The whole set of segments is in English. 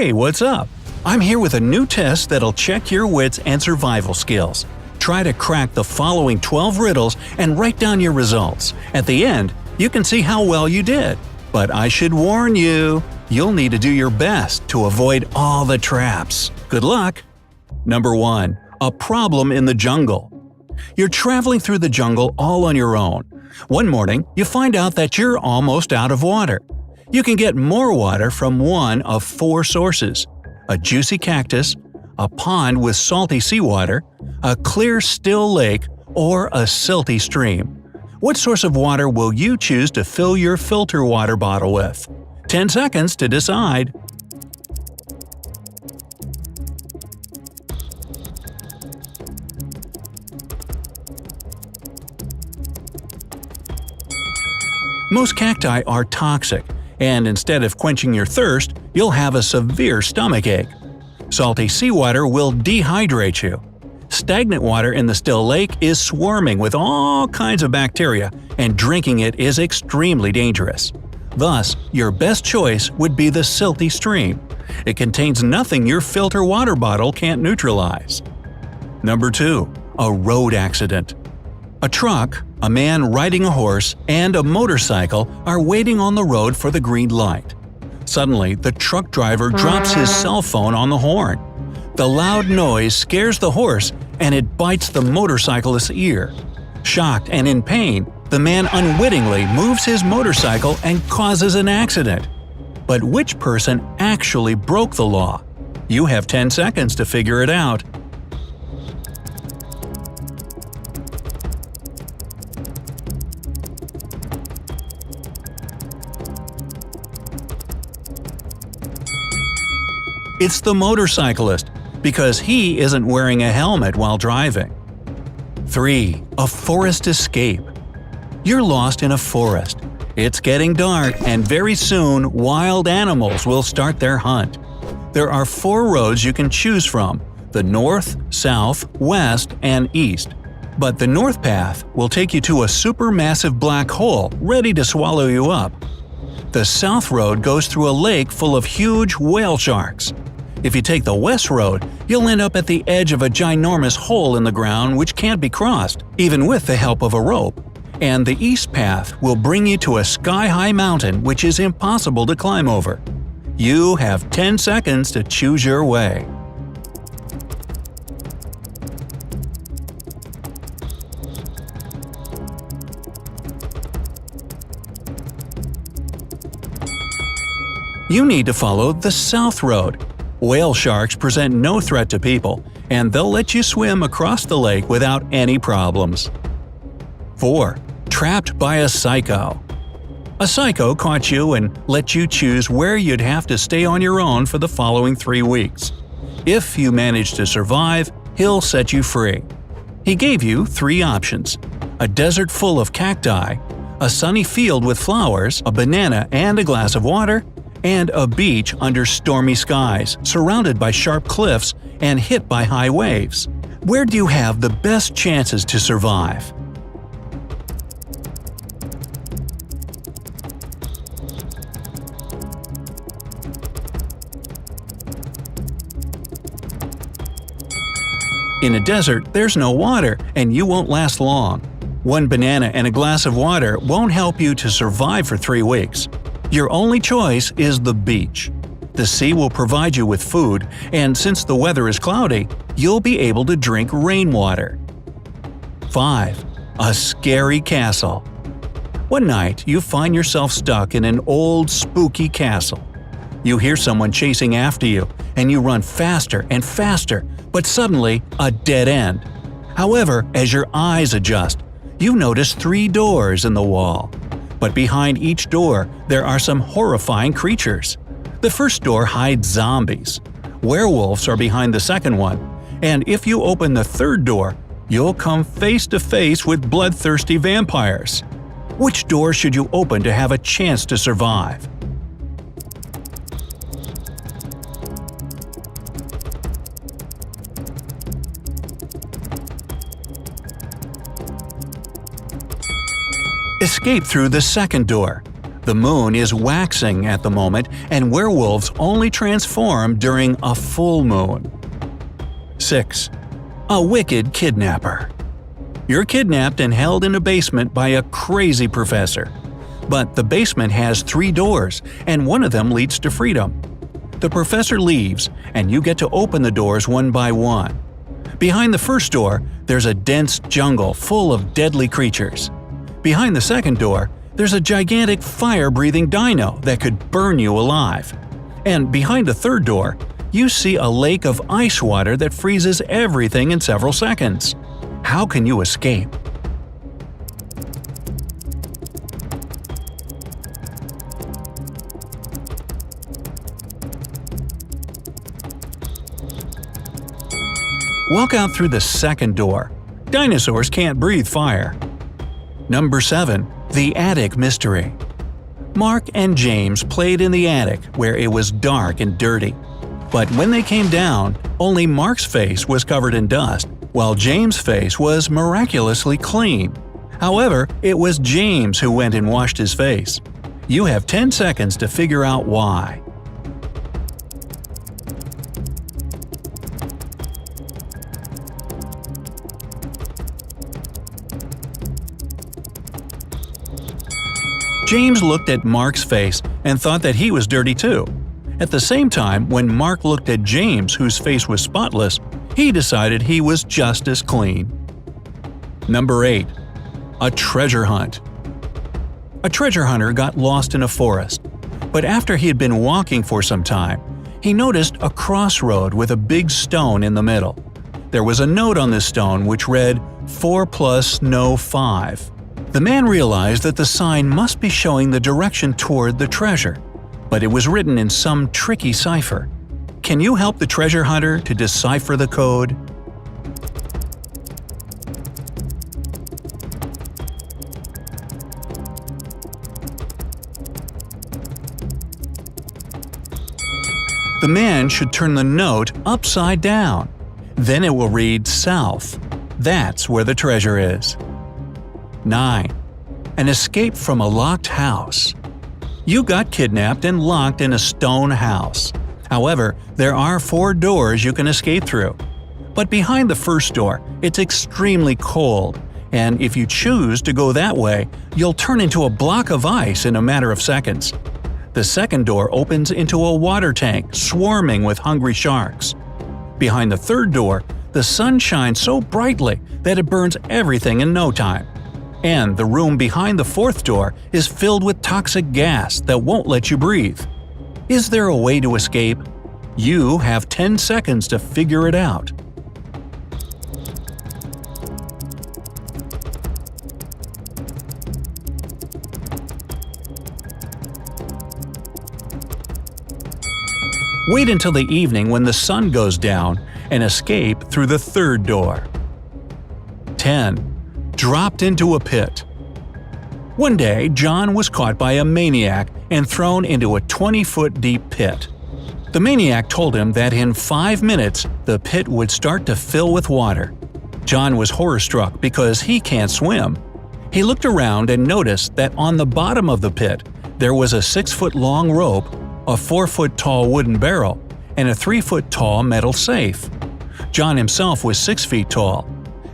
Hey, what's up? I'm here with a new test that'll check your wits and survival skills. Try to crack the following 12 riddles and write down your results. At the end, you can see how well you did. But I should warn you, you'll need to do your best to avoid all the traps. Good luck! Number 1. A problem in the jungle. You're traveling through the jungle all on your own. One morning, you find out that you're almost out of water. You can get more water from one of 4 sources: a juicy cactus, a pond with salty seawater, a clear, still lake, or a silty stream. What source of water will you choose to fill your filter water bottle with? 10 seconds to decide. Most cacti are toxic, and instead of quenching your thirst, you'll have a severe stomachache. Salty seawater will dehydrate you. Stagnant water in the still lake is swarming with all kinds of bacteria, and drinking it is extremely dangerous. Thus, your best choice would be the silty stream. It contains nothing your filter water bottle can't neutralize. Number 2. A road accident. A truck, a man riding a horse, and a motorcycle are waiting on the road for the green light. Suddenly, the truck driver drops his cell phone on the horn. The loud noise scares the horse, and it bites the motorcyclist's ear. Shocked and in pain, the man unwittingly moves his motorcycle and causes an accident. But which person actually broke the law? You have 10 seconds to figure it out. It's the motorcyclist, because he isn't wearing a helmet while driving. 3. A forest escape. You're lost in a forest. It's getting dark, and very soon wild animals will start their hunt. There are 4 roads you can choose from: the north, south, west, and east. But the north path will take you to a supermassive black hole ready to swallow you up. The south road goes through a lake full of huge whale sharks. If you take the west road, you'll end up at the edge of a ginormous hole in the ground which can't be crossed, even with the help of a rope. And the east path will bring you to a sky-high mountain which is impossible to climb over. You have 10 seconds to choose your way. You need to follow the south road. Whale sharks present no threat to people, and they'll let you swim across the lake without any problems. 4. Trapped by a psycho. A psycho caught you and let you choose where you'd have to stay on your own for the following 3 weeks. If you manage to survive, he'll set you free. He gave you 3 options: a desert full of cacti, a sunny field with flowers, a banana and a glass of water, and a beach under stormy skies, surrounded by sharp cliffs and hit by high waves. Where do you have the best chances to survive? In a desert, there's no water, and you won't last long. 1 banana and a glass of water won't help you to survive for 3 weeks. Your only choice is the beach. The sea will provide you with food, and since the weather is cloudy, you'll be able to drink rainwater. 5. A scary castle. One night, you find yourself stuck in an old, spooky castle. You hear someone chasing after you, and you run faster and faster, but suddenly, a dead end. However, as your eyes adjust, you notice 3 doors in the wall. But behind each door, there are some horrifying creatures. The first door hides zombies. Werewolves are behind the second one. And if you open the third door, you'll come face to face with bloodthirsty vampires. Which door should you open to have a chance to survive? Escape through the second door. The moon is waxing at the moment, and werewolves only transform during a full moon. 6. A wicked kidnapper. You're kidnapped and held in a basement by a crazy professor. But the basement has 3 doors, and one of them leads to freedom. The professor leaves, and you get to open the doors one by one. Behind the first door, there's a dense jungle full of deadly creatures. Behind the second door, there's a gigantic fire-breathing dino that could burn you alive. And behind the third door, you see a lake of ice water that freezes everything in several seconds. How can you escape? Walk out through the second door. Dinosaurs can't breathe fire. Number 7. The Attic Mystery. Mark and James played in the attic where it was dark and dirty. But when they came down, only Mark's face was covered in dust, while James' face was miraculously clean. However, it was James who went and washed his face. You have 10 seconds to figure out why. James looked at Mark's face and thought that he was dirty too. At the same time, when Mark looked at James, whose face was spotless, he decided he was just as clean. Number 8. A treasure hunt. A treasure hunter got lost in a forest. But after he had been walking for some time, he noticed a crossroad with a big stone in the middle. There was a note on this stone which read, 4 + no 5. The man realized that the sign must be showing the direction toward the treasure, but it was written in some tricky cipher. Can you help the treasure hunter to decipher the code? The man should turn the note upside down. Then it will read south. That's where the treasure is. 9. An escape from a locked house. You got kidnapped and locked in a stone house. However, there are 4 doors you can escape through. But behind the first door, it's extremely cold, and if you choose to go that way, you'll turn into a block of ice in a matter of seconds. The second door opens into a water tank swarming with hungry sharks. Behind the third door, the sun shines so brightly that it burns everything in no time. And the room behind the fourth door is filled with toxic gas that won't let you breathe. Is there a way to escape? You have 10 seconds to figure it out. Wait until the evening when the sun goes down and escape through the third door. 10. Dropped into a pit. One day, John was caught by a maniac and thrown into a 20-foot deep pit. The maniac told him that in 5 minutes, the pit would start to fill with water. John was horror-struck because he can't swim. He looked around and noticed that on the bottom of the pit, there was a 6-foot-long rope, a 4-foot-tall wooden barrel, and a 3-foot-tall metal safe. John himself was 6 feet tall.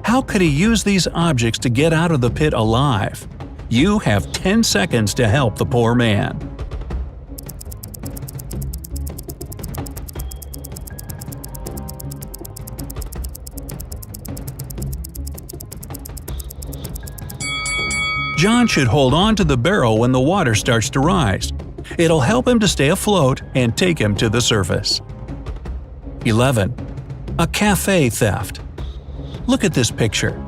How could he use these objects to get out of the pit alive? You have 10 seconds to help the poor man. John should hold on to the barrel when the water starts to rise. It'll help him to stay afloat and take him to the surface. 11. A cafe theft. Look at this picture.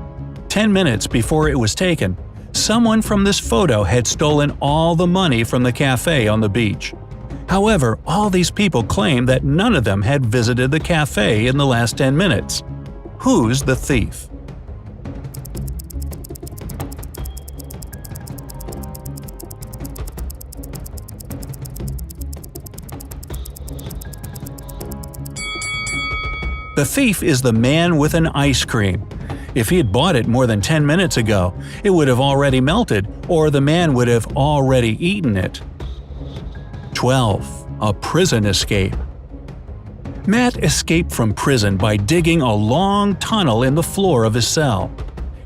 10 minutes before it was taken, someone from this photo had stolen all the money from the cafe on the beach. However, all these people claim that none of them had visited the cafe in the last 10 minutes. Who's the thief? The thief is the man with an ice cream. If he had bought it more than 10 minutes ago, it would have already melted, or the man would have already eaten it. 12. A prison escape. Matt escaped from prison by digging a long tunnel in the floor of his cell.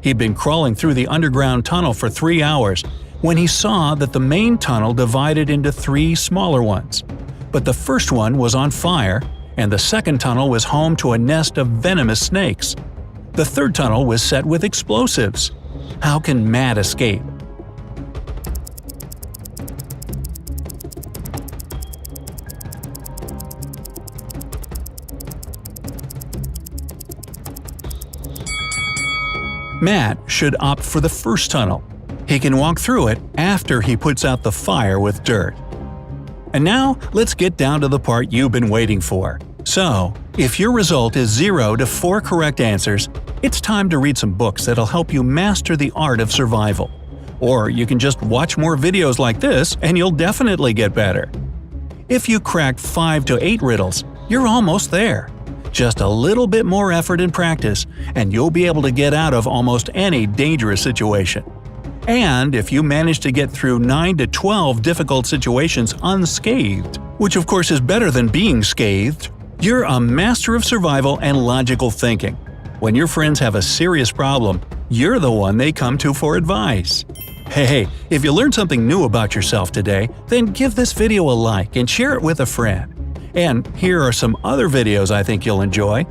He'd been crawling through the underground tunnel for 3 hours when he saw that the main tunnel divided into 3 smaller ones. But the first one was on fire, and the second tunnel was home to a nest of venomous snakes. The third tunnel was set with explosives. How can Matt escape? Matt should opt for the first tunnel. He can walk through it after he puts out the fire with dirt. And now, let's get down to the part you've been waiting for. So, if your result is 0 to 4 correct answers, it's time to read some books that'll help you master the art of survival. Or you can just watch more videos like this and you'll definitely get better. If you cracked 5 to 8 riddles, you're almost there. Just a little bit more effort and practice, and you'll be able to get out of almost any dangerous situation. And if you manage to get through 9 to 12 difficult situations unscathed, which of course is better than being scathed, you're a master of survival and logical thinking. When your friends have a serious problem, you're the one they come to for advice. Hey, if you learned something new about yourself today, then give this video a like and share it with a friend. And here are some other videos I think you'll enjoy.